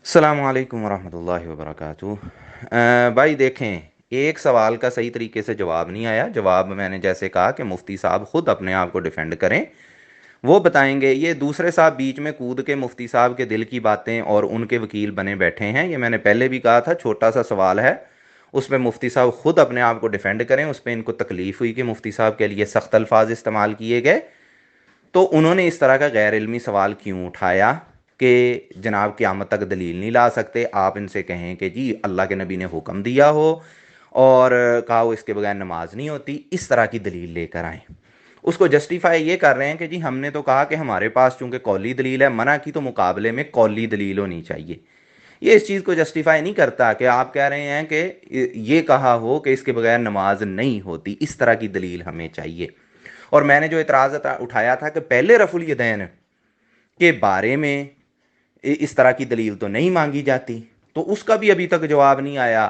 अस्सलाम वालेकुम वरहमतुल्लाहि वबरकातुहू। भाई देखें, एक सवाल का सही तरीके से जवाब नहीं आया। जवाब मैंने जैसे कहा कि मुफ्ती साहब खुद अपने आप को डिफेंड करें, वो बताएंगे। ये दूसरे साहब बीच में कूद के मुफ्ती साहब के दिल की बातें और उनके वकील बने बैठे हैं। ये मैंने पहले भी कहा था, छोटा सा सवाल है, उस पर मुफ्ती साहब खुद अपने आप को डिफेंड करें। उस पर इनको तकलीफ हुई कि मुफ्ती साहब के लिए सख्त अल्फाज इस्तेमाल किए गए, तो उन्होंने इस तरह का गैर इल्मी सवाल क्यों उठाया कि जनाब क़यामत तक दलील नहीं ला सकते। आप इनसे कहें कि जी अल्लाह के नबी ने हुक्म दिया हो और कहा हो इसके बगैर नमाज नहीं होती, इस तरह की दलील लेकर आए। उसको जस्टिफाई ये कर रहे हैं कि जी हमने तो कहा कि हमारे पास चूंकि कौली दलील है, मना की तो मुकाबले में कौली दलील होनी चाहिए। ये इस चीज़ को जस्टिफाई नहीं करता कि आप कह रहे हैं कि ये कहा हो कि इसके बगैर नमाज नहीं होती, इस तरह की दलील हमें चाहिए। और मैंने जो इतराज़ उठाया था कि पहले रफुल यदैन के बारे में इस तरह की दलील तो नहीं मांगी जाती, तो उसका भी अभी तक जवाब नहीं आया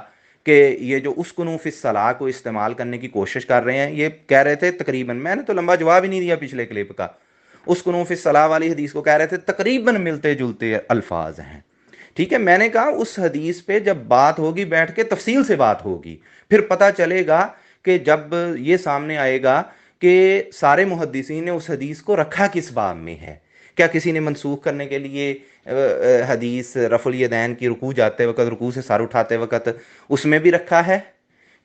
कि ये जो उसकुनू फिस सलाह को इस्तेमाल करने की कोशिश कर रहे हैं, ये कह रहे थे तकरीबन, मैंने तो लंबा जवाब ही नहीं दिया पिछले क्लिप का, उसकुनू फिस सलाह वाली हदीस को कह रहे थे तकरीबन मिलते जुलते अल्फाज हैं। ठीक है, मैंने कहा उस हदीस पे जब बात होगी बैठ के तफसील से बात होगी, फिर पता चलेगा कि जब ये सामने आएगा कि सारे मुहद्दिसीन ने उस हदीस को रखा किस बाब में है। क्या किसी ने मनसूख करने के लिए हदीस रफुल यदैन की रुकू जाते वक्त, रुकू से सर उठाते वक्त, उसमें भी रखा है?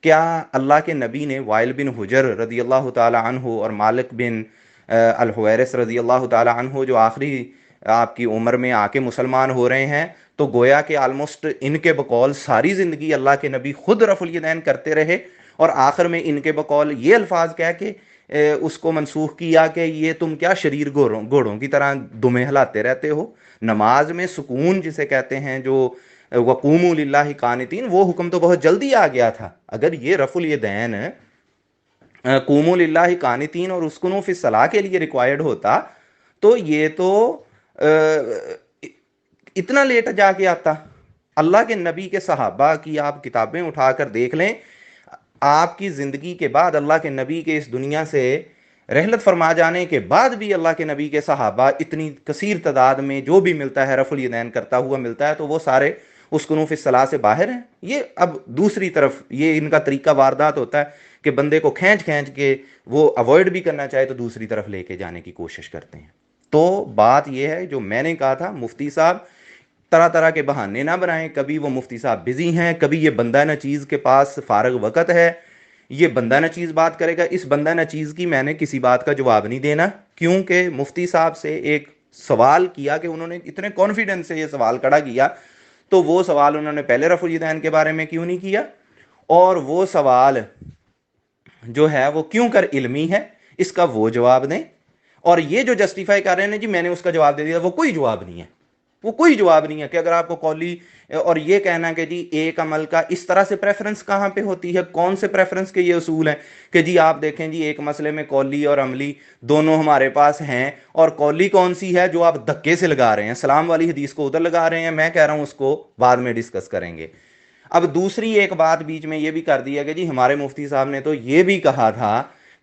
क्या अल्लाह के नबी ने वाइल बिन हुजर रदी अल्लाह ताला अन्हु और मालिक बिन अल हुवैरिस रदी अल्लाह ताला अन्हु जो आखिरी आपकी उम्र में आके मुसलमान हो रहे हैं, तो गोया कि आलमोस्ट इनके बकौल सारी ज़िंदगी अल्लाह के नबी खुद रफुल यदैन करते रहे, और आखिर में इनके बकौल ये अल्फाज कह के उसको मनसूख किया कि ये तुम क्या शरीर घोड़ों घोड़ों की तरह दुमें हिलाते रहते हो। नमाज में सुकून जिसे कहते हैं, जो वक़ूमू लिल्लाहि कानितीन, वो हुक्म तो बहुत जल्दी आ गया था। अगर ये रफुल यदैन कूमू लिल्लाहि कानितीन और उसकुनू फिस सलाह के लिए रिक्वायर्ड होता, तो ये तो इतना लेट जाके आता। अल्लाह के नबी के सहाबा की आप किताबें उठाकर देख लें, आपकी ज़िंदगी के बाद अल्लाह के नबी के इस दुनिया से रहलत फरमा जाने के बाद भी अल्लाह के नबी के सहाबा इतनी कसीर तादाद में जो भी मिलता है रफुल यदैन करता हुआ मिलता है, तो वो सारे उसकुनू फिस सलाह से बाहर हैं। ये अब दूसरी तरफ ये इनका तरीका वारदात होता है कि बंदे को खींच खींच के वो अवॉइड भी करना चाहे तो दूसरी तरफ लेके जाने की कोशिश करते हैं। तो बात यह है जो मैंने कहा था, मुफ्ती साहब तरह तरह के बहाने ना बनाएं। कभी वो मुफ्ती साहब बिजी हैं, कभी ये बंदा न चीज़ के पास फारग वक़्त है, ये बंदा न चीज़ बात करेगा। इस बंदा न चीज़ की मैंने किसी बात का जवाब नहीं देना, क्योंकि मुफ्ती साहब से एक सवाल किया कि उन्होंने इतने कॉन्फिडेंस से ये सवाल खड़ा किया, तो वो सवाल उन्होंने पहले रफुल यदैन के बारे में क्यों नहीं किया, और वो सवाल जो है वो क्यों कर इल्मी है, इसका वो जवाब दें। और ये जो जस्टिफाई कर रहे हैं जी मैंने उसका जवाब दे दिया, वो कोई जवाब नहीं है। वो कोई जवाब नहीं है कि अगर आपको कौली और ये कहना कि जी एक अमल का इस तरह से प्रेफरेंस कहाँ पे होती है, कौन से प्रेफरेंस के ये उसूल हैं कि जी आप देखें जी एक मसले में कौली और अमली दोनों हमारे पास हैं, और कौली कौन सी है जो आप धक्के से लगा रहे हैं, सलाम वाली हदीस को उधर लगा रहे हैं। मैं कह रहा हूं उसको बाद में डिस्कस करेंगे। अब दूसरी एक बात बीच में ये भी कर दिया कि जी हमारे मुफ्ती साहब ने तो ये भी कहा था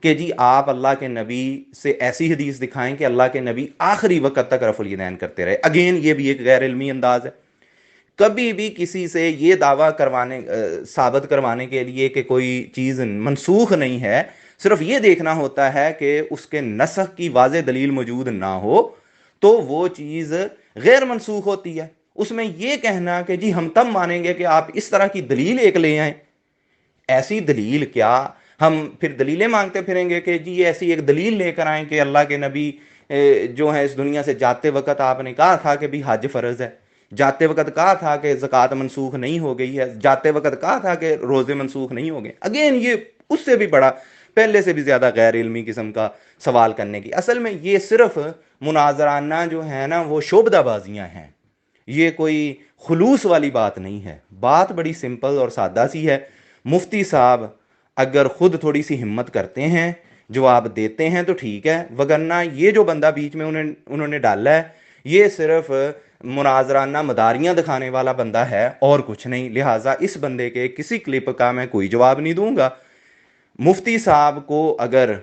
कि जी आप अल्लाह के नबी से ऐसी हदीस दिखाएं कि अल्लाह के नबी आखिरी वक्त तक रफुल यदैन करते रहे। अगेन ये भी एक गैर इल्मी अंदाज है। कभी भी किसी से ये दावा करवाने साबित करवाने के लिए कि कोई चीज़ मनसूख नहीं है, सिर्फ ये देखना होता है कि उसके नसख की वाज़ेह दलील मौजूद ना हो, तो वो चीज़ गैर मनसूख होती है। उसमें यह कहना कि जी हम तब मानेंगे कि आप इस तरह की दलील एक ले आए, ऐसी दलील क्या हम फिर दलीलें मांगते फिरेंगे कि जी ये ऐसी एक दलील लेकर आए कि अल्लाह के नबी जो है इस दुनिया से जाते वक्त आपने कहा था कि भी हज फर्ज है, जाते वक्त कहा था कि ज़कात मनसूख नहीं हो गई है, जाते वक्त कहा था कि रोज़े मनसूख नहीं हो गए। अगेन ये उससे भी बड़ा, पहले से भी ज़्यादा गैर इल्मी किस्म का सवाल करने की, असल में ये सिर्फ मुनाजराना जो है ना वो शोबदाबाजियाँ हैं, ये कोई खुलूस वाली बात नहीं है। बात बड़ी सिंपल और सादा सी है। मुफ्ती साहब अगर खुद थोड़ी सी हिम्मत करते हैं, जवाब देते हैं तो ठीक है, वगरना ये जो बंदा बीच में उन्होंने डाला है, ये सिर्फ मुनाजराना मदारियां दिखाने वाला बंदा है और कुछ नहीं। लिहाजा इस बंदे के किसी क्लिप का मैं कोई जवाब नहीं दूंगा। मुफ्ती साहब को अगर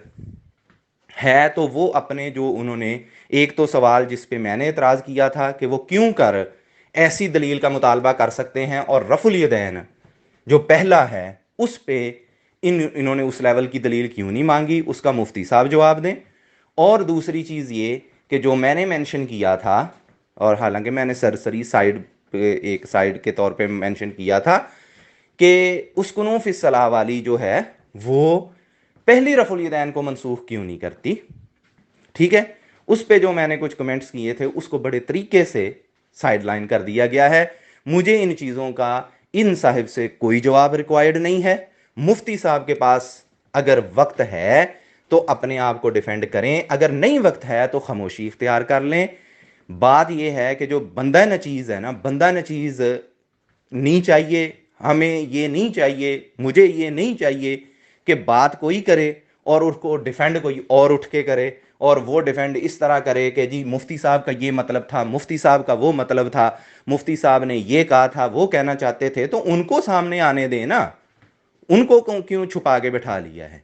है तो वो अपने जो उन्होंने एक तो सवाल जिस पे मैंने एतराज़ किया था कि वो क्यों कर ایسی دلیل کا مطالبہ کر سکتے ہیں، اور رفع الیدین جو پہلا ہے اس پہ انہوں نے اس لیول کی دلیل کیوں نہیں مانگی، اس کا مفتی صاحب جواب دیں۔ اور دوسری چیز یہ کہ جو میں نے مینشن کیا تھا، اور حالانکہ میں نے سرسری ایک سائیڈ کے طور پہ مینشن کیا تھا کہ اسکنو فی الصلاح والی جو ہے وہ پہلی رفع الیدین کو منسوخ کیوں نہیں کرتی، ٹھیک ہے، اس پہ جو میں نے کچھ کمنٹس کیے تھے اس کو بڑے طریقے سے سائیڈ لائن کر دیا گیا ہے۔ مجھے ان چیزوں کا ان صاحب سے کوئی جواب ریکوائرڈ نہیں ہے۔ مفتی صاحب کے پاس اگر وقت ہے تو اپنے آپ کو ڈیفینڈ کریں، اگر نہیں وقت ہے تو خاموشی اختیار کر لیں۔ بات یہ ہے کہ جو بندہ نچیز ہے نا، بندہ نچیز نہیں چاہیے، ہمیں یہ نہیں چاہیے، مجھے یہ نہیں چاہیے کہ بات کوئی کرے اور اس کو ڈیفینڈ کوئی اور اٹھ کے کرے، اور وہ ڈیفینڈ اس طرح کرے کہ جی مفتی صاحب کا یہ مطلب تھا، مفتی صاحب کا وہ مطلب تھا، مفتی صاحب نے یہ کہا تھا، وہ کہنا چاہتے تھے، تو ان کو سامنے آنے دیں نا، ان کو کیوں چھپا کے بٹھا لیا ہے؟